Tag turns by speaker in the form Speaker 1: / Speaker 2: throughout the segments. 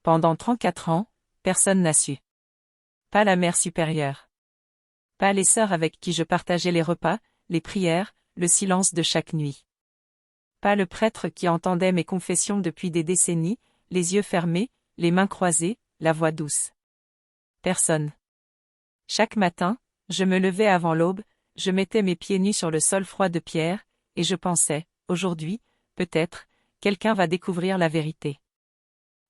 Speaker 1: Pendant 34 ans, personne n'a su. Pas la mère supérieure. Pas les sœurs avec qui je partageais les repas, les prières, le silence de chaque nuit. Pas le prêtre qui entendait mes confessions depuis des décennies, les yeux fermés, les mains croisées, la voix douce. Personne. Chaque matin, je me levais avant l'aube, je mettais mes pieds nus sur le sol froid de pierre, et je pensais, aujourd'hui, peut-être, quelqu'un va découvrir la vérité.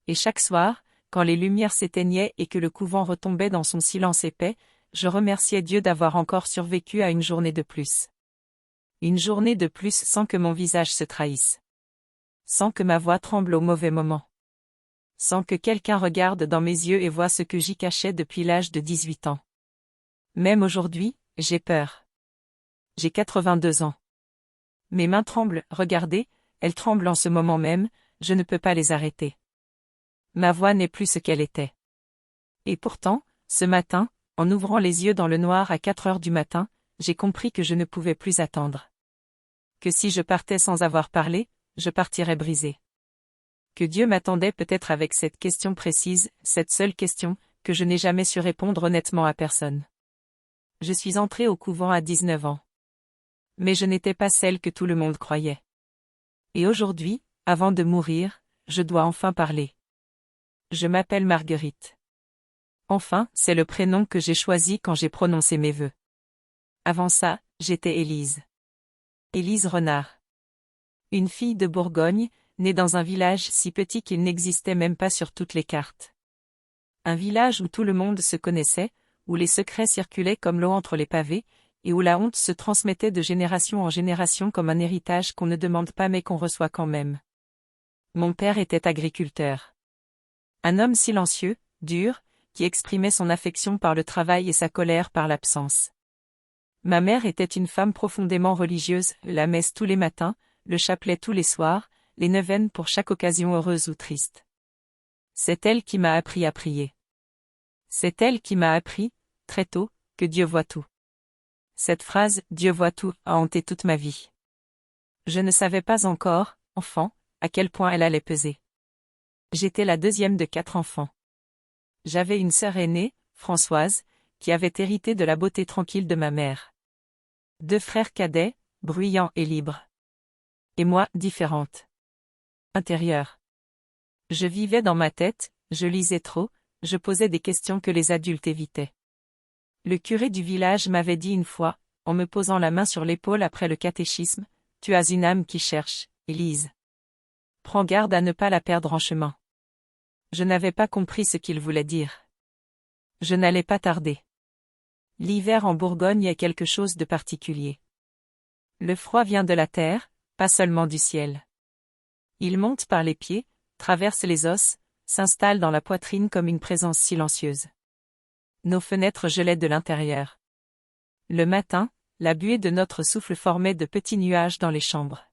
Speaker 1: Et chaque soir, quand les lumières s'éteignaient et que le couvent retombait dans son silence épais, je remerciais Dieu d'avoir encore survécu à une journée de plus. Une journée de plus sans que mon visage se trahisse. Sans que ma voix tremble au mauvais moment. Sans que quelqu'un regarde dans mes yeux et voie ce que j'y cachais depuis l'âge de 18 ans. Même aujourd'hui, j'ai peur. J'ai 82 ans. Mes mains tremblent, regardez, elles tremblent en ce moment même, je ne peux pas les arrêter. Ma voix n'est plus ce qu'elle était. Et pourtant, ce matin, en ouvrant les yeux dans le noir à 4 heures du matin, j'ai compris que je ne pouvais plus attendre. Que si je partais sans avoir parlé, je partirais brisé. Que Dieu m'attendait peut-être avec cette question précise, cette seule question, que je n'ai jamais su répondre honnêtement à personne. Je suis entrée au couvent à 19 ans. Mais je n'étais pas celle que tout le monde croyait. Et aujourd'hui, avant de mourir, je dois enfin parler. Je m'appelle Marguerite. Enfin, c'est le prénom que j'ai choisi quand j'ai prononcé mes vœux. Avant ça, j'étais Élise. Élise Renard. Une fille de Bourgogne, née dans un village si petit qu'il n'existait même pas sur toutes les cartes. Un village où tout le monde se connaissait, où les secrets circulaient comme l'eau entre les pavés, et où la honte se transmettait de génération en génération comme un héritage qu'on ne demande pas mais qu'on reçoit quand même. Mon père était agriculteur. Un homme silencieux, dur, qui exprimait son affection par le travail et sa colère par l'absence. Ma mère était une femme profondément religieuse, la messe tous les matins, le chapelet tous les soirs, les neuvaines pour chaque occasion heureuse ou triste. C'est elle qui m'a appris à prier. C'est elle qui m'a appris, très tôt, que Dieu voit tout. Cette phrase « Dieu voit tout » a hanté toute ma vie. Je ne savais pas encore, enfant, à quel point elle allait peser. J'étais la deuxième de 4 enfants. J'avais une sœur aînée, Françoise, qui avait hérité de la beauté tranquille de ma mère. 2 frères cadets, bruyants et libres. Et moi, différente. Intérieure. Je vivais dans ma tête, je lisais trop, je posais des questions que les adultes évitaient. Le curé du village m'avait dit une fois, en me posant la main sur l'épaule après le catéchisme, « Tu as une âme qui cherche, Élise. Prends garde à ne pas la perdre en chemin. » Je n'avais pas compris ce qu'il voulait dire. Je n'allais pas tarder. L'hiver en Bourgogne est quelque chose de particulier. Le froid vient de la terre, pas seulement du ciel. Il monte par les pieds, traverse les os, s'installe dans la poitrine comme une présence silencieuse. Nos fenêtres gelaient de l'intérieur. Le matin, la buée de notre souffle formait de petits nuages dans les chambres.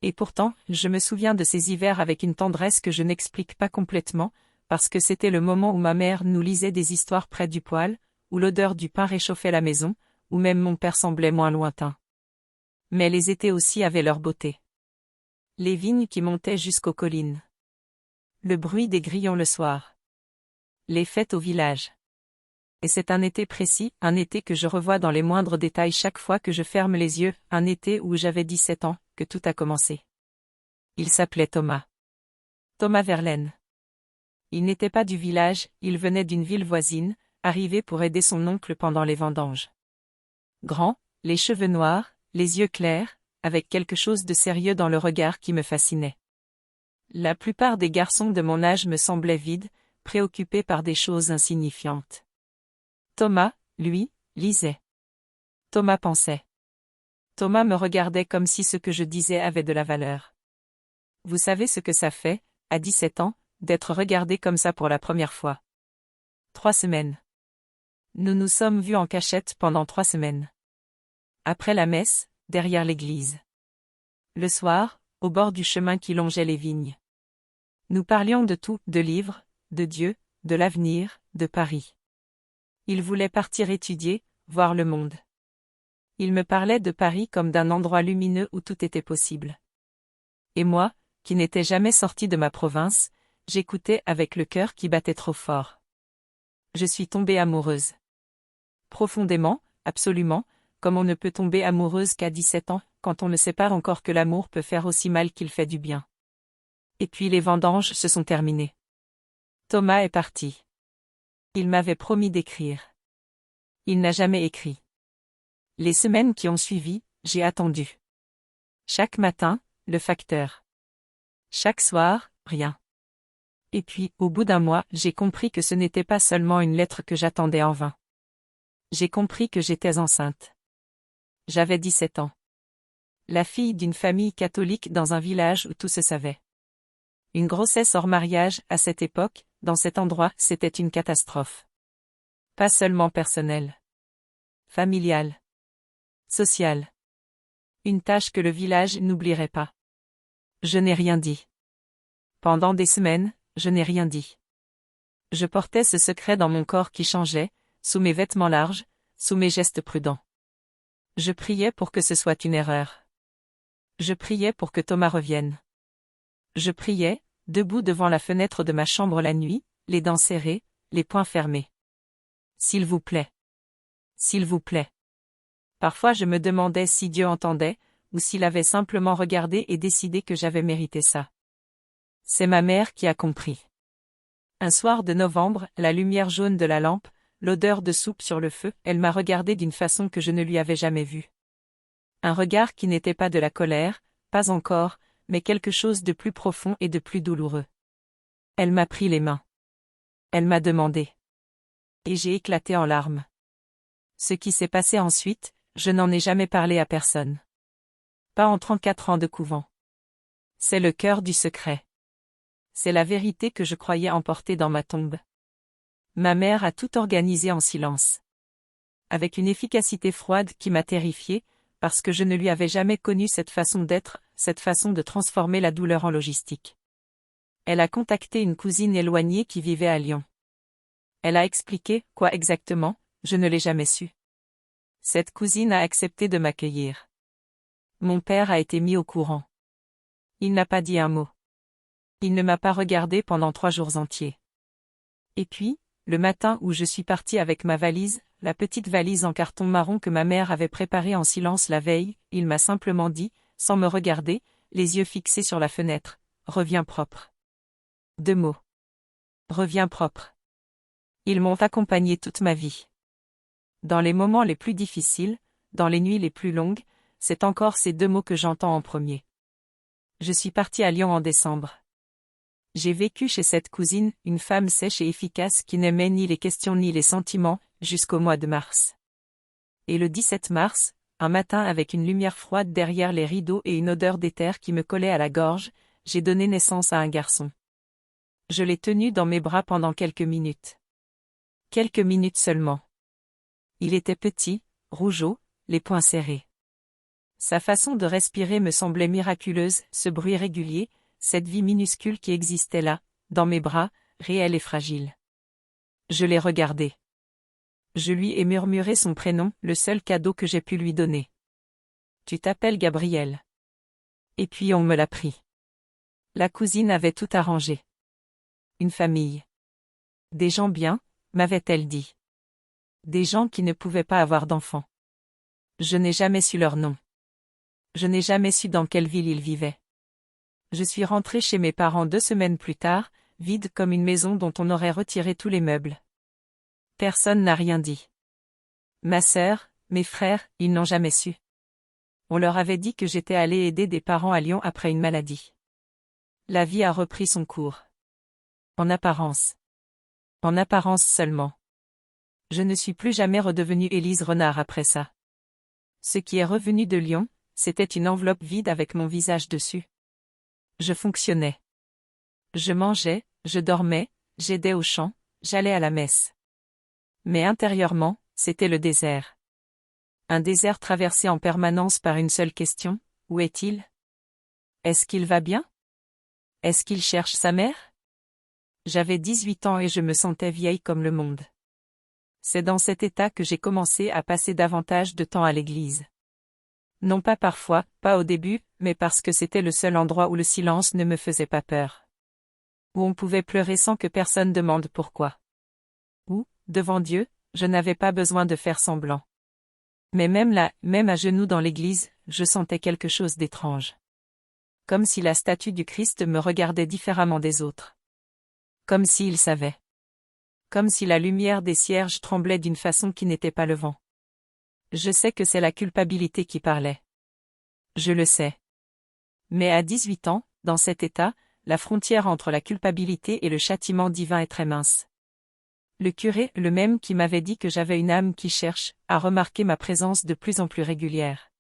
Speaker 1: Et pourtant, je me souviens de ces hivers avec une tendresse que je n'explique pas complètement, parce que c'était le moment où ma mère nous lisait des histoires près du poêle, où l'odeur du pain réchauffait la maison, où même mon père semblait moins lointain. Mais les étés aussi avaient leur beauté. Les vignes qui montaient jusqu'aux collines. Le bruit des grillons le soir. Les fêtes au village. Et c'est un été précis, un été que je revois dans les moindres détails chaque fois que je ferme les yeux, un été où j'avais 17 ans, que tout a commencé. Il s'appelait Thomas. Thomas Verlaine. Il n'était pas du village, il venait d'une ville voisine, arrivé pour aider son oncle pendant les vendanges. Grand, les cheveux noirs, les yeux clairs, avec quelque chose de sérieux dans le regard qui me fascinait. La plupart des garçons de mon âge me semblaient vides, préoccupés par des choses insignifiantes. Thomas, lui, lisait. Thomas pensait. Thomas me regardait comme si ce que je disais avait de la valeur. Vous savez ce que ça fait, à 17 ans, d'être regardé comme ça pour la première fois. 3 semaines. Nous nous sommes vus en cachette pendant 3 semaines. Après la messe, derrière l'église. Le soir, au bord du chemin qui longeait les vignes. Nous parlions de tout, de livres, de Dieu, de l'avenir, de Paris. Il voulait partir étudier, voir le monde. Il me parlait de Paris comme d'un endroit lumineux où tout était possible. Et moi, qui n'étais jamais sorti de ma province, J'écoutais avec le cœur qui battait trop fort. Je suis tombée amoureuse. Profondément, absolument, comme on ne peut tomber amoureuse qu'à 17 ans, quand on ne sait pas encore que l'amour peut faire aussi mal qu'il fait du bien. Et puis les vendanges se sont terminées. Thomas est parti. Il m'avait promis d'écrire. Il n'a jamais écrit. Les semaines qui ont suivi, j'ai attendu. Chaque matin, le facteur. Chaque soir, rien. Et puis, au bout d'un mois, j'ai compris que ce n'était pas seulement une lettre que j'attendais en vain. J'ai compris que j'étais enceinte. J'avais 17 ans. La fille d'une famille catholique dans un village où tout se savait. Une grossesse hors mariage, à cette époque, dans cet endroit, c'était une catastrophe. Pas seulement personnelle. Familiale. Sociale. Une tâche que le village n'oublierait pas. Je n'ai rien dit. Pendant des semaines, je n'ai rien dit. Je portais ce secret dans mon corps qui changeait, sous mes vêtements larges, sous mes gestes prudents. Je priais pour que ce soit une erreur. Je priais pour que Thomas revienne. Je priais, debout devant la fenêtre de ma chambre la nuit, les dents serrées, les poings fermés. S'il vous plaît. S'il vous plaît. Parfois je me demandais si Dieu entendait, ou s'il avait simplement regardé et décidé que j'avais mérité ça. C'est ma mère qui a compris. Un soir de novembre, la lumière jaune de la lampe, l'odeur de soupe sur le feu, elle m'a regardé d'une façon que je ne lui avais jamais vue. Un regard qui n'était pas de la colère, pas encore, mais quelque chose de plus profond et de plus douloureux. Elle m'a pris les mains. Elle m'a demandé. Et j'ai éclaté en larmes. Ce qui s'est passé ensuite, je n'en ai jamais parlé à personne. Pas en 34 ans de couvent. C'est le cœur du secret. C'est la vérité que je croyais emporter dans ma tombe. Ma mère a tout organisé en silence. Avec une efficacité froide qui m'a terrifiée, parce que je ne lui avais jamais connu cette façon d'être, cette façon de transformer la douleur en logistique. Elle a contacté une cousine éloignée qui vivait à Lyon. Elle a expliqué, quoi exactement, je ne l'ai jamais su. Cette cousine a accepté de m'accueillir. Mon père a été mis au courant. Il n'a pas dit un mot. Il ne m'a pas regardé pendant 3 jours entiers. Et puis, le matin où je suis partie avec ma valise, la petite valise en carton marron que ma mère avait préparée en silence la veille, il m'a simplement dit, sans me regarder, les yeux fixés sur la fenêtre, « Reviens propre ». 2 mots. Reviens propre. Ils m'ont accompagné toute ma vie. Dans les moments les plus difficiles, dans les nuits les plus longues, c'est encore ces 2 mots que j'entends en premier. Je suis partie à Lyon en décembre. J'ai vécu chez cette cousine, une femme sèche et efficace qui n'aimait ni les questions ni les sentiments, jusqu'au mois de mars. Et le 17 mars, un matin avec une lumière froide derrière les rideaux et une odeur d'éther qui me collait à la gorge, j'ai donné naissance à un garçon. Je l'ai tenu dans mes bras pendant quelques minutes. Quelques minutes seulement. Il était petit, rougeaud, les poings serrés. Sa façon de respirer me semblait miraculeuse, ce bruit régulier, cette vie minuscule qui existait là, dans mes bras, réelle et fragile. Je l'ai regardé. Je lui ai murmuré son prénom, le seul cadeau que j'ai pu lui donner. Tu t'appelles Gabriel. Et puis on me l'a pris. La cousine avait tout arrangé. Une famille. Des gens bien, m'avait-elle dit. Des gens qui ne pouvaient pas avoir d'enfants. Je n'ai jamais su leur nom. Je n'ai jamais su dans quelle ville ils vivaient. Je suis rentrée chez mes parents 2 semaines plus tard, vide comme une maison dont on aurait retiré tous les meubles. Personne n'a rien dit. Ma sœur, mes frères, ils n'ont jamais su. On leur avait dit que j'étais allée aider des parents à Lyon après une maladie. La vie a repris son cours. En apparence. En apparence seulement. Je ne suis plus jamais redevenue Élise Renard après ça. Ce qui est revenu de Lyon, c'était une enveloppe vide avec mon visage dessus. Je fonctionnais. Je mangeais, je dormais, j'aidais au champ, j'allais à la messe. Mais intérieurement, c'était le désert. Un désert traversé en permanence par une seule question, où est-il? Est-ce qu'il va bien? Est-ce qu'il cherche sa mère? J'avais 18 ans et je me sentais vieille comme le monde. C'est dans cet état que j'ai commencé à passer davantage de temps à l'église. Non pas parfois, pas au début, mais parce que c'était le seul endroit où le silence ne me faisait pas peur. Où on pouvait pleurer sans que personne demande pourquoi. Où, devant Dieu, je n'avais pas besoin de faire semblant. Mais même là, même à genoux dans l'église, je sentais quelque chose d'étrange. Comme si la statue du Christ me regardait différemment des autres. Comme s'il savait. Comme si la lumière des cierges tremblait d'une façon qui n'était pas le vent. Je sais que c'est la culpabilité qui parlait. Je le sais. Mais à 18 ans, dans cet état, la frontière entre la culpabilité et le châtiment divin est très mince. Le curé, le même qui m'avait dit que j'avais une âme qui cherche, a remarqué ma présence de plus en plus régulière.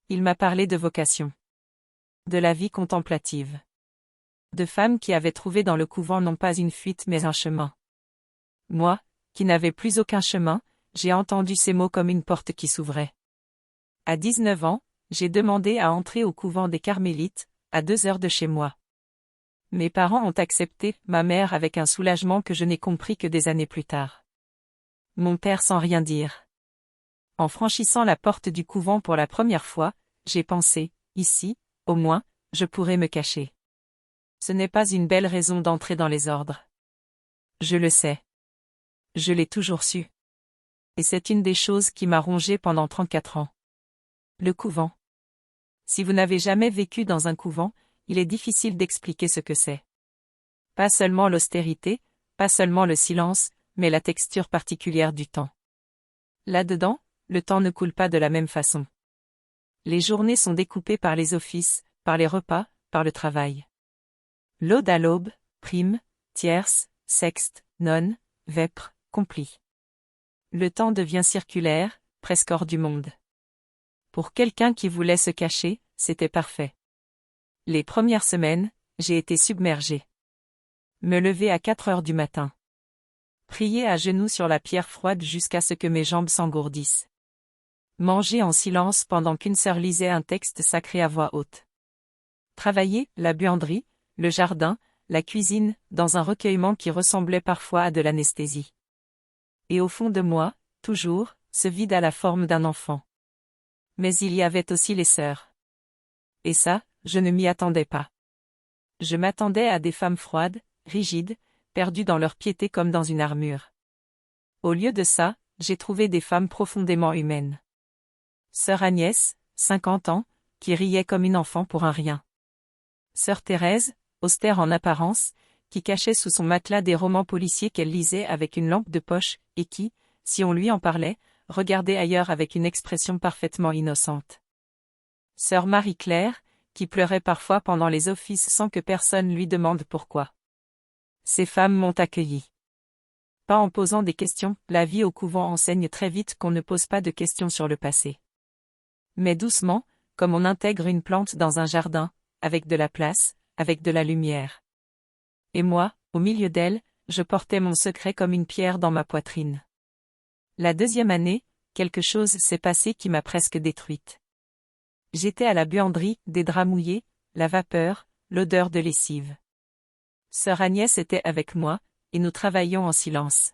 Speaker 1: Il m'a parlé de vocation. De la vie contemplative. De femmes qui avaient trouvé dans le couvent non pas une fuite mais un chemin. Moi, qui n'avais plus aucun chemin, j'ai entendu ces mots comme une porte qui s'ouvrait. À 19 ans, j'ai demandé à entrer au couvent des Carmélites, à 2 heures de chez moi. Mes parents ont accepté, ma mère avec un soulagement que je n'ai compris que des années plus tard. Mon père sans rien dire. En franchissant la porte du couvent pour la première fois, j'ai pensé, ici, au moins, je pourrais me cacher. Ce n'est pas une belle raison d'entrer dans les ordres. Je le sais. Je l'ai toujours su. Et c'est une des choses qui m'a rongé pendant 34 ans. Le couvent. Si vous n'avez jamais vécu dans un couvent, il est difficile d'expliquer ce que c'est. Pas seulement l'austérité, pas seulement le silence, mais la texture particulière du temps. Là-dedans, le temps ne coule pas de la même façon. Les journées sont découpées par les offices, par les repas, par le travail. Laude à l'aube, prime, tierce, sexte, nonne, vêpres, complis. Le temps devient circulaire, presque hors du monde. Pour quelqu'un qui voulait se cacher, c'était parfait. Les premières semaines, j'ai été submergée. Me lever à 4 heures du matin. Prier à genoux sur la pierre froide jusqu'à ce que mes jambes s'engourdissent. Manger en silence pendant qu'une sœur lisait un texte sacré à voix haute. Travailler, la buanderie, le jardin, la cuisine, dans un recueillement qui ressemblait parfois à de l'anesthésie. Et au fond de moi, toujours, ce vide à la forme d'un enfant. Mais il y avait aussi les sœurs. Et ça, je ne m'y attendais pas. Je m'attendais à des femmes froides, rigides, perdues dans leur piété comme dans une armure. Au lieu de ça, j'ai trouvé des femmes profondément humaines. Sœur Agnès, 50 ans, qui riait comme une enfant pour un rien. Sœur Thérèse, austère en apparence, qui cachait sous son matelas des romans policiers qu'elle lisait avec une lampe de poche, et qui, si on lui en parlait, regardait ailleurs avec une expression parfaitement innocente. Sœur Marie-Claire, qui pleurait parfois pendant les offices sans que personne lui demande pourquoi. Ces femmes m'ont accueilli. Pas en posant des questions, la vie au couvent enseigne très vite qu'on ne pose pas de questions sur le passé. Mais doucement, comme on intègre une plante dans un jardin, avec de la place, avec de la lumière. Et moi, au milieu d'elle, je portais mon secret comme une pierre dans ma poitrine. La deuxième année, quelque chose s'est passé qui m'a presque détruite. J'étais à la buanderie, des draps mouillés, la vapeur, l'odeur de lessive. Sœur Agnès était avec moi, et nous travaillions en silence.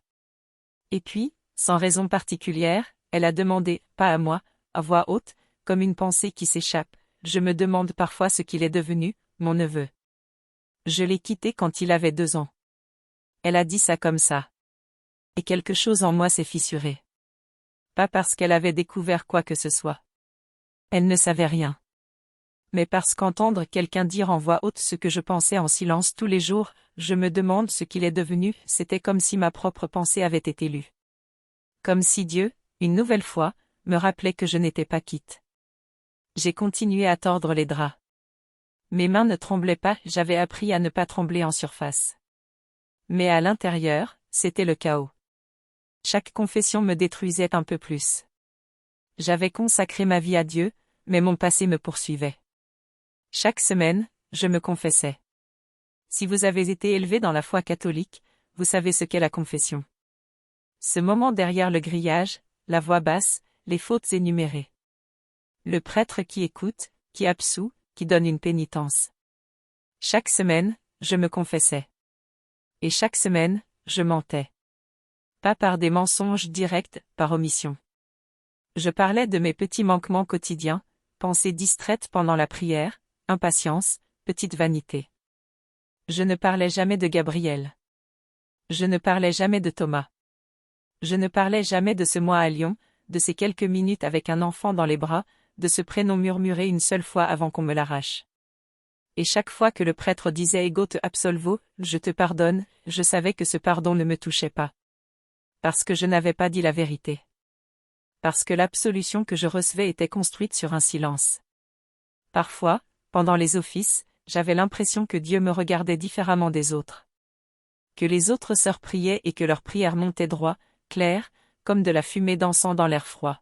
Speaker 1: Et puis, sans raison particulière, elle a demandé, pas à moi, à voix haute, comme une pensée qui s'échappe, je me demande parfois ce qu'il est devenu, mon neveu. Je l'ai quitté quand il avait 2 ans. Elle a dit ça comme ça. Et quelque chose en moi s'est fissuré. Pas parce qu'elle avait découvert quoi que ce soit. Elle ne savait rien. Mais parce qu'entendre quelqu'un dire en voix haute ce que je pensais en silence tous les jours, je me demande ce qu'il est devenu, c'était comme si ma propre pensée avait été lue. Comme si Dieu, une nouvelle fois, me rappelait que je n'étais pas quitte. J'ai continué à tordre les draps. Mes mains ne tremblaient pas, j'avais appris à ne pas trembler en surface. Mais à l'intérieur, c'était le chaos. Chaque confession me détruisait un peu plus. J'avais consacré ma vie à Dieu, mais mon passé me poursuivait. Chaque semaine, je me confessais. Si vous avez été élevé dans la foi catholique, vous savez ce qu'est la confession. Ce moment derrière le grillage, la voix basse, les fautes énumérées. Le prêtre qui écoute, qui absout, qui donne une pénitence. Chaque semaine, je me confessais. Et chaque semaine, je mentais. Pas par des mensonges directs, par omission. Je parlais de mes petits manquements quotidiens, pensées distraites pendant la prière, impatience, petite vanité. Je ne parlais jamais de Gabriel. Je ne parlais jamais de Thomas. Je ne parlais jamais de ce mois à Lyon, de ces quelques minutes avec un enfant dans les bras, de ce prénom murmuré une seule fois avant qu'on me l'arrache. Et chaque fois que le prêtre disait Ego te absolvo, je te pardonne, je savais que ce pardon ne me touchait pas. Parce que je n'avais pas dit la vérité. Parce que l'absolution que je recevais était construite sur un silence. Parfois, pendant les offices, j'avais l'impression que Dieu me regardait différemment des autres. Que les autres sœurs priaient et que leurs prières montaient droit, claires, comme de la fumée dansant dans l'air froid.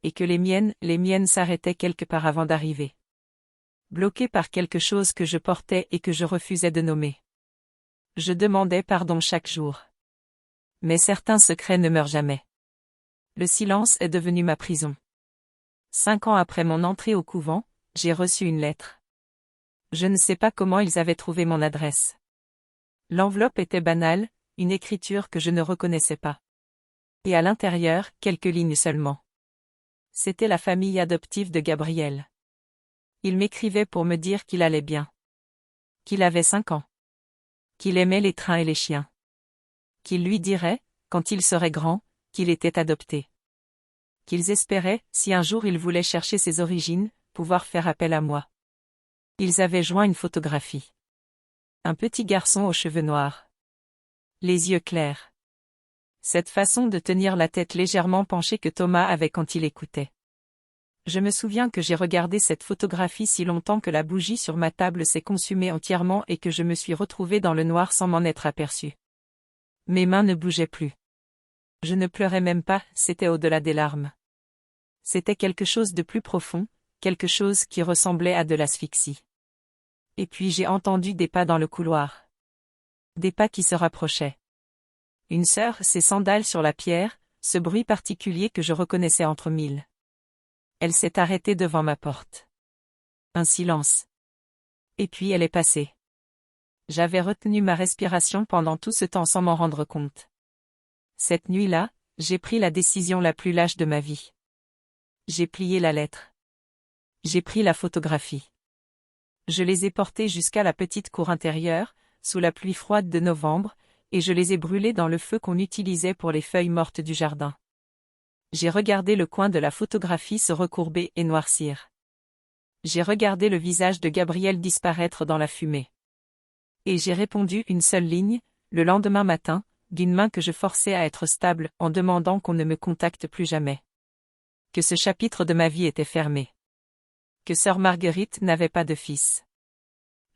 Speaker 1: Et que les miennes s'arrêtaient quelque part avant d'arriver. Bloquées par quelque chose que je portais et que je refusais de nommer. Je demandais pardon chaque jour. Mais certains secrets ne meurent jamais. Le silence est devenu ma prison. 5 ans après mon entrée au couvent, j'ai reçu une lettre. Je ne sais pas comment ils avaient trouvé mon adresse. L'enveloppe était banale, une écriture que je ne reconnaissais pas. Et à l'intérieur, quelques lignes seulement. C'était la famille adoptive de Gabriel. Il m'écrivait pour me dire qu'il allait bien. Qu'il avait 5 ans. Qu'il aimait les trains et les chiens. Qu'il lui dirait, quand il serait grand, qu'il était adopté. Qu'ils espéraient, si un jour il voulait chercher ses origines, pouvoir faire appel à moi. Ils avaient joint une photographie. Un petit garçon aux cheveux noirs. Les yeux clairs. Cette façon de tenir la tête légèrement penchée que Thomas avait quand il écoutait. Je me souviens que j'ai regardé cette photographie si longtemps que la bougie sur ma table s'est consumée entièrement et que je me suis retrouvée dans le noir sans m'en être aperçue. Mes mains ne bougeaient plus. Je ne pleurais même pas, c'était au-delà des larmes. C'était quelque chose de plus profond, quelque chose qui ressemblait à de l'asphyxie. Et puis j'ai entendu des pas dans le couloir. Des pas qui se rapprochaient. Une sœur, ses sandales sur la pierre, ce bruit particulier que je reconnaissais entre mille. Elle s'est arrêtée devant ma porte. Un silence. Et puis elle est passée. J'avais retenu ma respiration pendant tout ce temps sans m'en rendre compte. Cette nuit-là, j'ai pris la décision la plus lâche de ma vie. J'ai plié la lettre. J'ai pris la photographie. Je les ai portées jusqu'à la petite cour intérieure, sous la pluie froide de novembre, et je les ai brûlées dans le feu qu'on utilisait pour les feuilles mortes du jardin. J'ai regardé le coin de la photographie se recourber et noircir. J'ai regardé le visage de Gabriel disparaître dans la fumée. Et j'ai répondu une seule ligne, le lendemain matin, d'une main que je forçais à être stable en demandant qu'on ne me contacte plus jamais. Que ce chapitre de ma vie était fermé. Que sœur Marguerite n'avait pas de fils.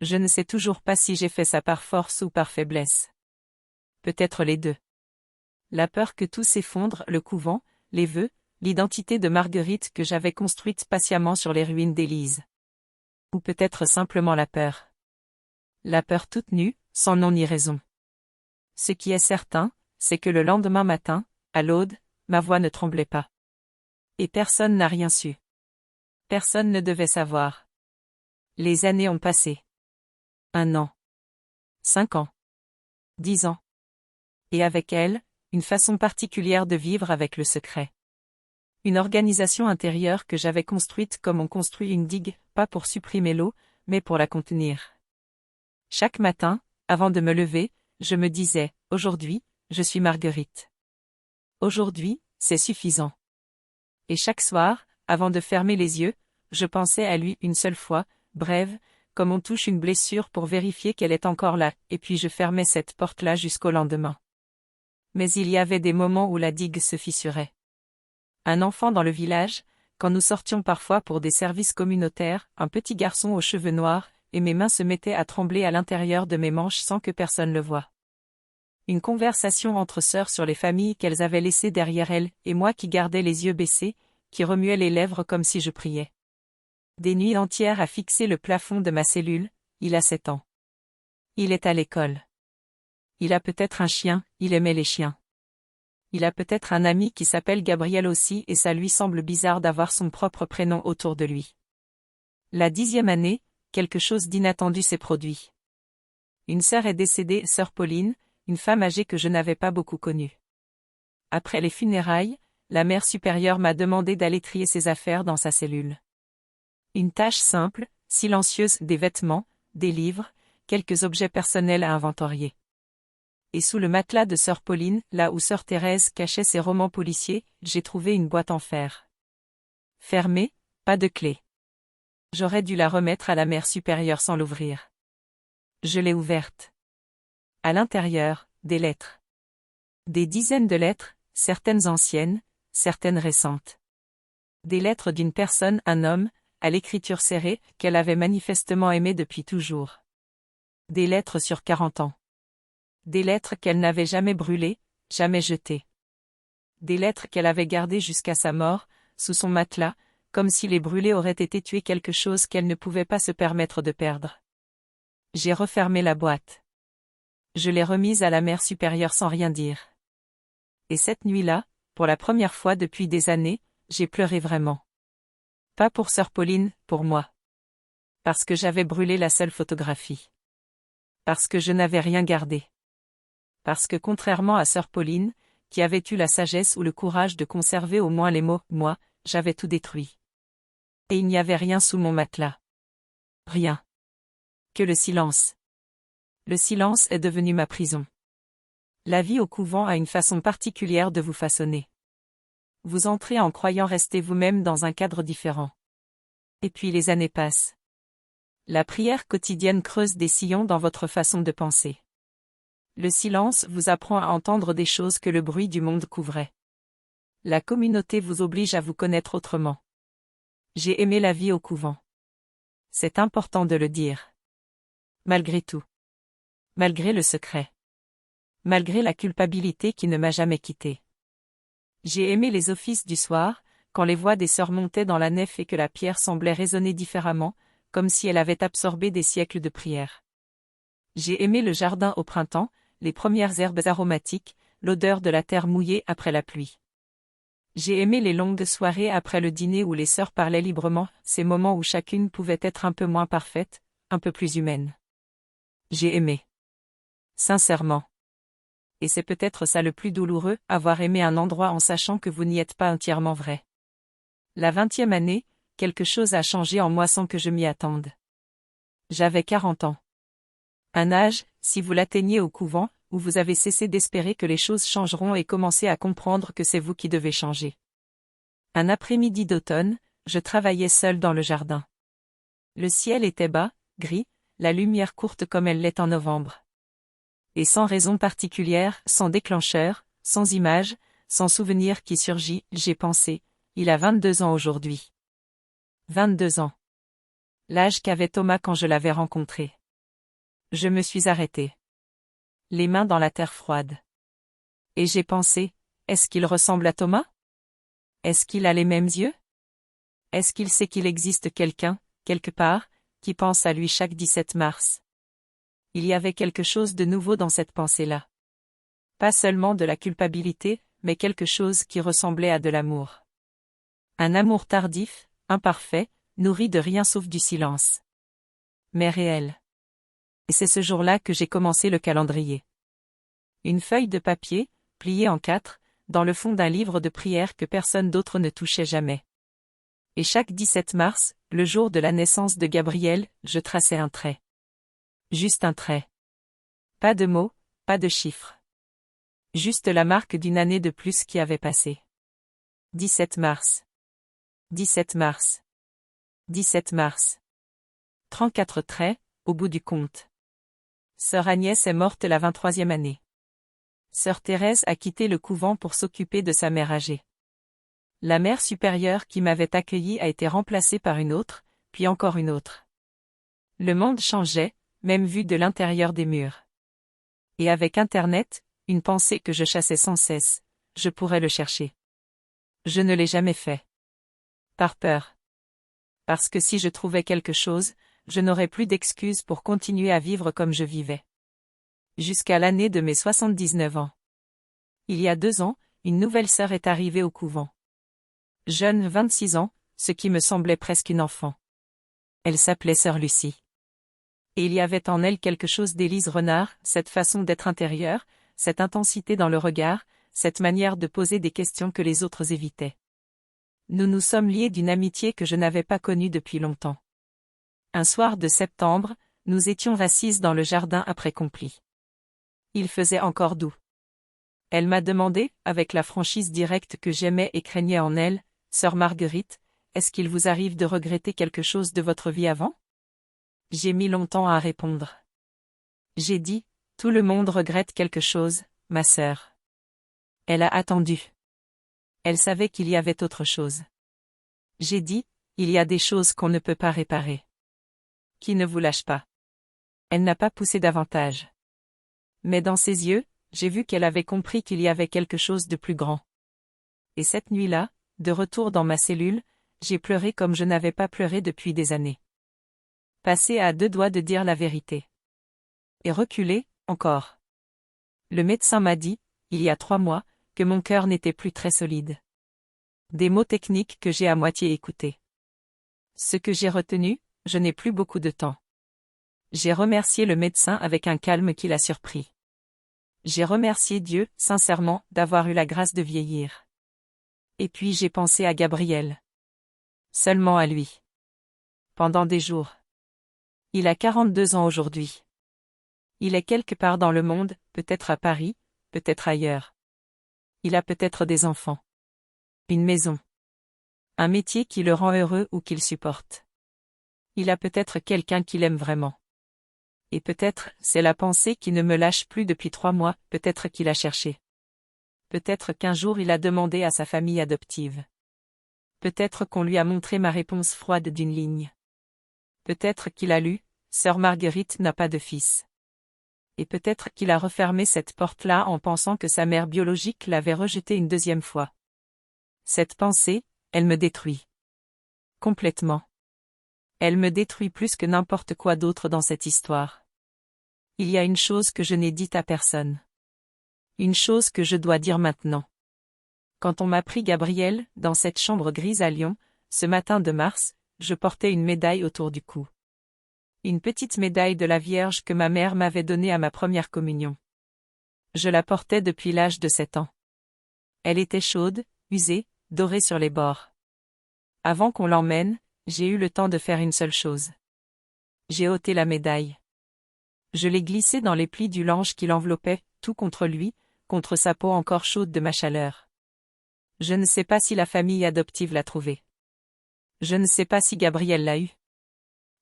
Speaker 1: Je ne sais toujours pas si j'ai fait ça par force ou par faiblesse. Peut-être les deux. La peur que tout s'effondre, le couvent, les vœux, l'identité de Marguerite que j'avais construite patiemment sur les ruines d'Élise. Ou peut-être simplement la peur. La peur toute nue, sans nom ni raison. Ce qui est certain, c'est que le lendemain matin, à l'Aude, ma voix ne tremblait pas. Et personne n'a rien su. Personne ne devait savoir. Les années ont passé. 1 an. 5 ans. 10 ans. Et avec elles, une façon particulière de vivre avec le secret. Une organisation intérieure que j'avais construite comme on construit une digue, pas pour supprimer l'eau, mais pour la contenir. Chaque matin, avant de me lever, je me disais, aujourd'hui, je suis Marguerite. Aujourd'hui, c'est suffisant. Et chaque soir, avant de fermer les yeux, je pensais à lui une seule fois, brève, comme on touche une blessure pour vérifier qu'elle est encore là, et puis je fermais cette porte-là jusqu'au lendemain. Mais il y avait des moments où la digue se fissurait. Un enfant dans le village, quand nous sortions parfois pour des services communautaires, un petit garçon aux cheveux noirs, et mes mains se mettaient à trembler à l'intérieur de mes manches sans que personne le voie. Une conversation entre sœurs sur les familles qu'elles avaient laissées derrière elles, et moi qui gardais les yeux baissés, qui remuais les lèvres comme si je priais. Des nuits entières à fixer le plafond de ma cellule, il a 7 ans. Il est à l'école. Il a peut-être un chien, il aimait les chiens. Il a peut-être un ami qui s'appelle Gabriel aussi et ça lui semble bizarre d'avoir son propre prénom autour de lui. La 10e année, quelque chose d'inattendu s'est produit. Une sœur est décédée, sœur Pauline, une femme âgée que je n'avais pas beaucoup connue. Après les funérailles, la mère supérieure m'a demandé d'aller trier ses affaires dans sa cellule. Une tâche simple, silencieuse, des vêtements, des livres, quelques objets personnels à inventorier. Et sous le matelas de sœur Pauline, là où sœur Thérèse cachait ses romans policiers, j'ai trouvé une boîte en fer. Fermée, pas de clé. J'aurais dû la remettre à la mère supérieure sans l'ouvrir. Je l'ai ouverte. À l'intérieur, des lettres. Des dizaines de lettres, certaines anciennes, certaines récentes. Des lettres d'une personne, un homme, à l'écriture serrée, qu'elle avait manifestement aimé depuis toujours. Des lettres sur 40 ans. Des lettres qu'elle n'avait jamais brûlées, jamais jetées. Des lettres qu'elle avait gardées jusqu'à sa mort, sous son matelas, comme si les brûler auraient été tuer quelque chose qu'elle ne pouvait pas se permettre de perdre. J'ai refermé la boîte. Je l'ai remise à la mère supérieure sans rien dire. Et cette nuit-là, pour la première fois depuis des années, j'ai pleuré vraiment. Pas pour sœur Pauline, pour moi. Parce que j'avais brûlé la seule photographie. Parce que je n'avais rien gardé. Parce que contrairement à sœur Pauline, qui avait eu la sagesse ou le courage de conserver au moins les mots « moi », j'avais tout détruit. Et il n'y avait rien sous mon matelas. Rien. Que le silence. Le silence est devenu ma prison. La vie au couvent a une façon particulière de vous façonner. Vous entrez en croyant rester vous-même dans un cadre différent. Et puis les années passent. La prière quotidienne creuse des sillons dans votre façon de penser. Le silence vous apprend à entendre des choses que le bruit du monde couvrait. La communauté vous oblige à vous connaître autrement. J'ai aimé la vie au couvent. C'est important de le dire. Malgré tout. Malgré le secret. Malgré la culpabilité qui ne m'a jamais quitté. J'ai aimé les offices du soir, quand les voix des sœurs montaient dans la nef et que la pierre semblait résonner différemment, comme si elle avait absorbé des siècles de prière. J'ai aimé le jardin au printemps, les premières herbes aromatiques, l'odeur de la terre mouillée après la pluie. J'ai aimé les longues soirées après le dîner où les sœurs parlaient librement, ces moments où chacune pouvait être un peu moins parfaite, un peu plus humaine. J'ai aimé. Sincèrement. Et c'est peut-être ça le plus douloureux, avoir aimé un endroit en sachant que vous n'y êtes pas entièrement vrai. La 20e année, quelque chose a changé en moi sans que je m'y attende. J'avais 40 ans. Un âge, si vous l'atteignez au couvent, où vous avez cessé d'espérer que les choses changeront et commencé à comprendre que c'est vous qui devez changer. Un après-midi d'automne, je travaillais seul dans le jardin. Le ciel était bas, gris, la lumière courte comme elle l'est en novembre. Et sans raison particulière, sans déclencheur, sans image, sans souvenir qui surgit, j'ai pensé, il a 22 ans aujourd'hui. 22 ans. L'âge qu'avait Thomas quand je l'avais rencontré. Je me suis arrêtée. Les mains dans la terre froide. Et j'ai pensé, est-ce qu'il ressemble à Thomas? Est-ce qu'il a les mêmes yeux? Est-ce qu'il sait qu'il existe quelqu'un, quelque part, qui pense à lui chaque 17 mars? Il y avait quelque chose de nouveau dans cette pensée-là. Pas seulement de la culpabilité, mais quelque chose qui ressemblait à de l'amour. Un amour tardif, imparfait, nourri de rien sauf du silence. Mais réel. Et c'est ce jour-là que j'ai commencé le calendrier. Une feuille de papier, pliée en 4, dans le fond d'un livre de prière que personne d'autre ne touchait jamais. Et chaque 17 mars, le jour de la naissance de Gabriel, je traçais un trait. Juste un trait. Pas de mots, pas de chiffres. Juste la marque d'une année de plus qui avait passé. 17 mars. 17 mars. 17 mars. 34 traits, au bout du compte. Sœur Agnès est morte la 23e année. Sœur Thérèse a quitté le couvent pour s'occuper de sa mère âgée. La mère supérieure qui m'avait accueillie a été remplacée par une autre, puis encore une autre. Le monde changeait, même vu de l'intérieur des murs. Et avec Internet, une pensée que je chassais sans cesse, je pourrais le chercher. Je ne l'ai jamais fait. Par peur. Parce que si je trouvais quelque chose, je n'aurais plus d'excuses pour continuer à vivre comme je vivais. Jusqu'à l'année de mes 79 ans. Il y a 2 ans, une nouvelle sœur est arrivée au couvent. Jeune 26 ans, ce qui me semblait presque une enfant. Elle s'appelait sœur Lucie. Et il y avait en elle quelque chose d'Élise Renard, cette façon d'être intérieure, cette intensité dans le regard, cette manière de poser des questions que les autres évitaient. Nous nous sommes liés d'une amitié que je n'avais pas connue depuis longtemps. Un soir de septembre, Nous étions assises dans le jardin après complis. Il faisait encore doux. Elle m'a demandé, avec la franchise directe que j'aimais et craignais en elle, « Sœur Marguerite, est-ce qu'il vous arrive de regretter quelque chose de votre vie avant ?» J'ai mis longtemps à répondre. J'ai dit, « Tout le monde regrette quelque chose, ma sœur. » Elle a attendu. Elle savait qu'il y avait autre chose. J'ai dit, « Il y a des choses qu'on ne peut pas réparer. » Qui ne vous lâche pas. Elle n'a pas poussé davantage. Mais dans ses yeux, j'ai vu qu'elle avait compris qu'il y avait quelque chose de plus grand. Et cette nuit-là, de retour dans ma cellule, j'ai pleuré comme je n'avais pas pleuré depuis des années. Passé à 2 doigts de dire la vérité. Et reculé, encore. Le médecin m'a dit, il y a 3 mois, que mon cœur n'était plus très solide. Des mots techniques que j'ai à moitié écoutés. Ce que j'ai retenu, je n'ai plus beaucoup de temps. J'ai remercié le médecin avec un calme qui l'a surpris. J'ai remercié Dieu, sincèrement, d'avoir eu la grâce de vieillir. Et puis j'ai pensé à Gabriel. Seulement à lui. Pendant des jours. Il a 42 ans aujourd'hui. Il est quelque part dans le monde, peut-être à Paris, peut-être ailleurs. Il a peut-être des enfants. Une maison. Un métier qui le rend heureux ou qu'il supporte. Il a peut-être quelqu'un qu'il aime vraiment. Et peut-être, c'est la pensée qui ne me lâche plus depuis 3 mois, peut-être qu'il a cherché. Peut-être qu'un jour il a demandé à sa famille adoptive. Peut-être qu'on lui a montré ma réponse froide d'une ligne. Peut-être qu'il a lu, Sœur Marguerite n'a pas de fils. Et peut-être qu'il a refermé cette porte-là en pensant que sa mère biologique l'avait rejetée une 2e fois. Cette pensée, elle me détruit. Complètement. Elle me détruit plus que n'importe quoi d'autre dans cette histoire. Il y a une chose que je n'ai dite à personne. Une chose que je dois dire maintenant. Quand on m'a pris Gabriel, dans cette chambre grise à Lyon, ce matin de mars, je portais une médaille autour du cou. Une petite médaille de la Vierge que ma mère m'avait donnée à ma première communion. Je la portais depuis l'âge de 7 ans. Elle était chaude, usée, dorée sur les bords. Avant qu'on l'emmène, j'ai eu le temps de faire une seule chose. J'ai ôté la médaille. Je l'ai glissée dans les plis du linge qui l'enveloppait, tout contre lui, contre sa peau encore chaude de ma chaleur. Je ne sais pas si la famille adoptive l'a trouvée. Je ne sais pas si Gabriel l'a eue.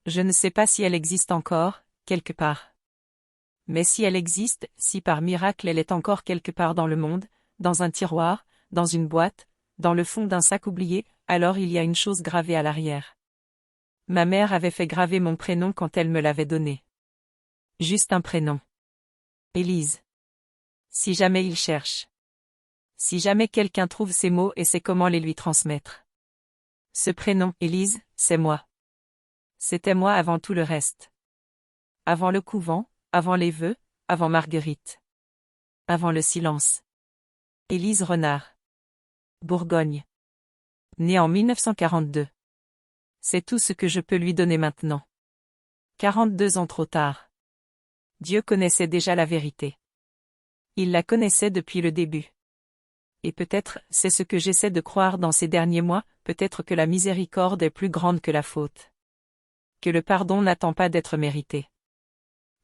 Speaker 1: Je ne sais pas si elle existe encore, quelque part. Mais si elle existe, si par miracle elle est encore quelque part dans le monde, dans un tiroir, dans une boîte, dans le fond d'un sac oublié, alors il y a une chose gravée à l'arrière. Ma mère avait fait graver mon prénom quand elle me l'avait donné. Juste un prénom. Élise. Si jamais il cherche. Si jamais quelqu'un trouve ces mots et sait comment les lui transmettre. Ce prénom, Élise, c'est moi. C'était moi avant tout le reste. Avant le couvent, avant les vœux, avant Marguerite. Avant le silence. Élise Renard. Bourgogne. Née en 1942. C'est tout ce que je peux lui donner maintenant. 42 ans trop tard. Dieu connaissait déjà la vérité. Il la connaissait depuis le début. Et peut-être, c'est ce que j'essaie de croire dans ces derniers mois, peut-être que la miséricorde est plus grande que la faute. Que le pardon n'attend pas d'être mérité.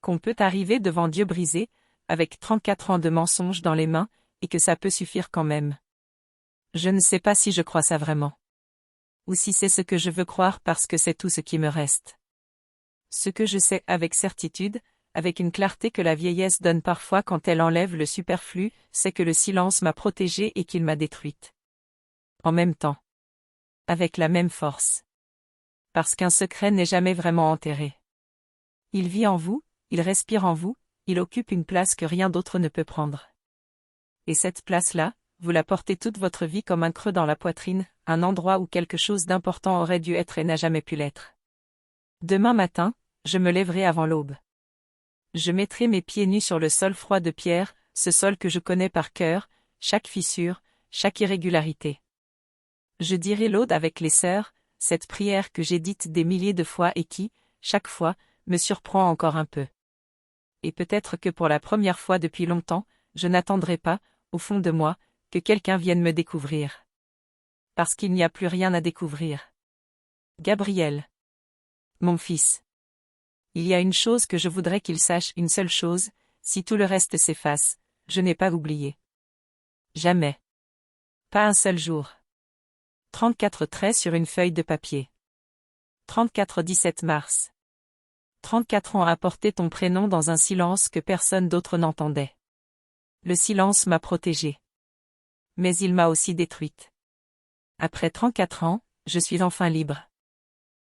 Speaker 1: Qu'on peut arriver devant Dieu brisé, avec 34 ans de mensonges dans les mains, et que ça peut suffire quand même. Je ne sais pas si je crois ça vraiment. Ou si c'est ce que je veux croire parce que c'est tout ce qui me reste. Ce que je sais avec certitude, avec une clarté que la vieillesse donne parfois quand elle enlève le superflu, c'est que le silence m'a protégée et qu'il m'a détruite. En même temps. Avec la même force. Parce qu'un secret n'est jamais vraiment enterré. Il vit en vous, il respire en vous, il occupe une place que rien d'autre ne peut prendre. Et cette place-là, vous la portez toute votre vie comme un creux dans la poitrine, un endroit où quelque chose d'important aurait dû être et n'a jamais pu l'être. Demain matin, je me lèverai avant l'aube. Je mettrai mes pieds nus sur le sol froid de pierre, ce sol que je connais par cœur, chaque fissure, chaque irrégularité. Je dirai l'aude avec les sœurs, cette prière que j'ai dite des milliers de fois et qui, chaque fois, me surprend encore un peu. Et peut-être que pour la première fois depuis longtemps, je n'attendrai pas, au fond de moi, que quelqu'un vienne me découvrir. Parce qu'il n'y a plus rien à découvrir. Gabriel. Mon fils. Il y a une chose que je voudrais qu'il sache, une seule chose, si tout le reste s'efface, je n'ai pas oublié. Jamais. Pas un seul jour. 34 traits sur une feuille de papier. 34-17 mars. 34 ans à porter ton prénom dans un silence que personne d'autre n'entendait. Le silence m'a protégée. Mais il m'a aussi détruite. Après 34 ans, je suis enfin libre.